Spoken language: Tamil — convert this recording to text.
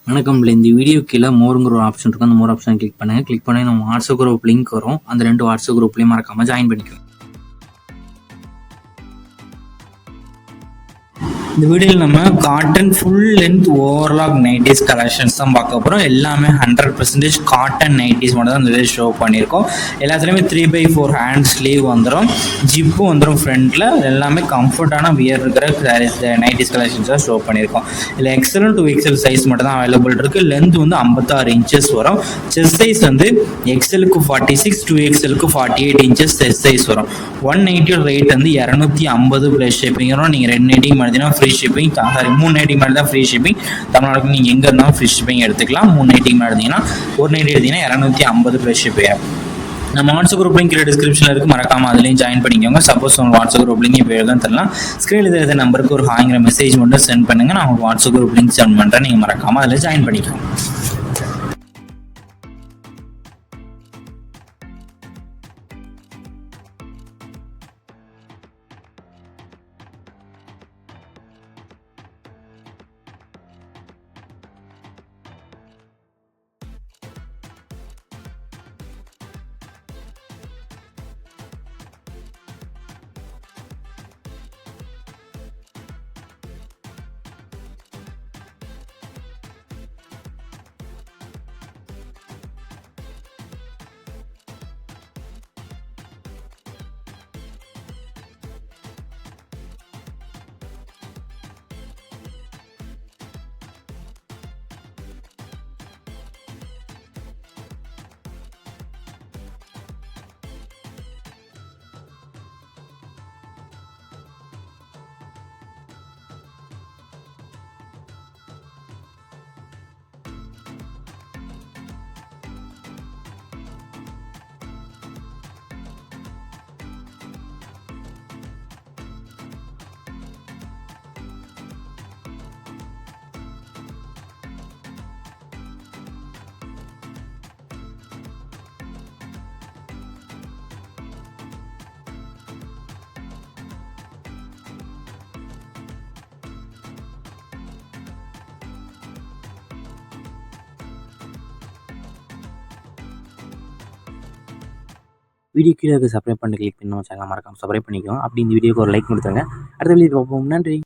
வணக்கம். இந்த வீடியோ கீழே மோருங்கிற ஒரு ஆப்ஷன் இருக்கும். அந்த மோர் ஆப்ஷன் கிளிக் பண்ணுங்கள். கிளிக் பண்ணி நம்ம வாட்ஸ்அப் குரூப் லிங்க் வரும். அந்த 2 வாட்ஸ்அப் குரூப்லேயும் மறக்காமல் ஜாயின் பண்ணிக்கோங்க. இந்த வீடியோவில் நம்ம cotton full length overlock nighties collections தான் பார்க்க போகிறோம். எல்லாமே 100% காட்டன் நைட்டிஸ் மட்டும் தான் இந்த வீடியோ ஷோ பண்ணியிருக்கோம். எல்லாத்துலேயுமே 3/4 ஹேண்ட் ஸ்லீவ் வந்துடும், ஜிப்பும் வந்துடும் ஃப்ரண்ட்டில். எல்லாமே கம்ஃபர்டான வியர் இருக்கிற நைட்டிஸ் கலெக்ஷன்ஸ் தான் ஷோ பண்ணியிருக்கோம். இல்லை XL to XL சைஸ் மட்டும் தான் அவைலபிள் இருக்குது. லென்த் வந்து 56 இன்ச்சஸ் வரும். செஸ்ட் சைஸ் வந்து XL-க்கு 46, 2XL-க்கு 48 இன்ச்சஸ் செஸ்ட் சைஸ் வரும். 190 ரேட் வந்து 250 ப்ளஸ் ஷிப்பிங் வரும். நீங்கள் 2 நைட்டிங் பார்த்தீங்கன்னா ஃப்ரீ ஷிப்பிங். சாரி, 3 நைட்டிங் மேலே தான் ஃப்ரீ ஷிப்பிங். தமிழ்நாடுக்கு நீங்கள் எங்கே இருந்தாலும் ஃப்ரீ ஷிப்பிங் எடுத்துக்கலாம். 3 நைட்டிங் மேலே எடுத்தீங்கன்னா, ஒரு நைட்டி எடுத்தீங்கன்னா 250 ப்ளஸ் ஷிப்பிங். நம்ம வாட்ஸ்அப் குரூப் லிங்க் டிஸ்கிரிப்ஷனில் இருக்குது, மறக்காமல் அதுலேயும் ஜாயின் பண்ணிக்கோங்க. சப்போஸ் உங்கள் வாட்ஸ்அப் குரூப் லிங்க் இப்போ எழுதான் தரலாம், ஸ்க்ரீனில் தெரியாத நம்பருக்கு ஒரு ஹாய்ங்கிற மெசேஜ் மட்டும் சென்ட் பண்ணுங்கள். நான் உங்களுக்கு வாட்ஸ்அப் குரூப் லிங்க் சென்ட் பண்ணுறேன். நீங்கள் மறக்காமல் அதில் ஜாயின் பண்ணிக்கோங்க. வீடியோ கீழே சப்ஸ்கிரைப் பண்ணி கிளிக் பண்ணி நம்ம சேனலை மறக்காமல் சப்ஸ்கிரைப் பண்ணிக்கோங்க. அப்படி இந்த வீடியோக்கு ஒரு லைக் கொடுத்துருங்க. அடுத்த வீடியோ பார்ப்போம். நன்றி.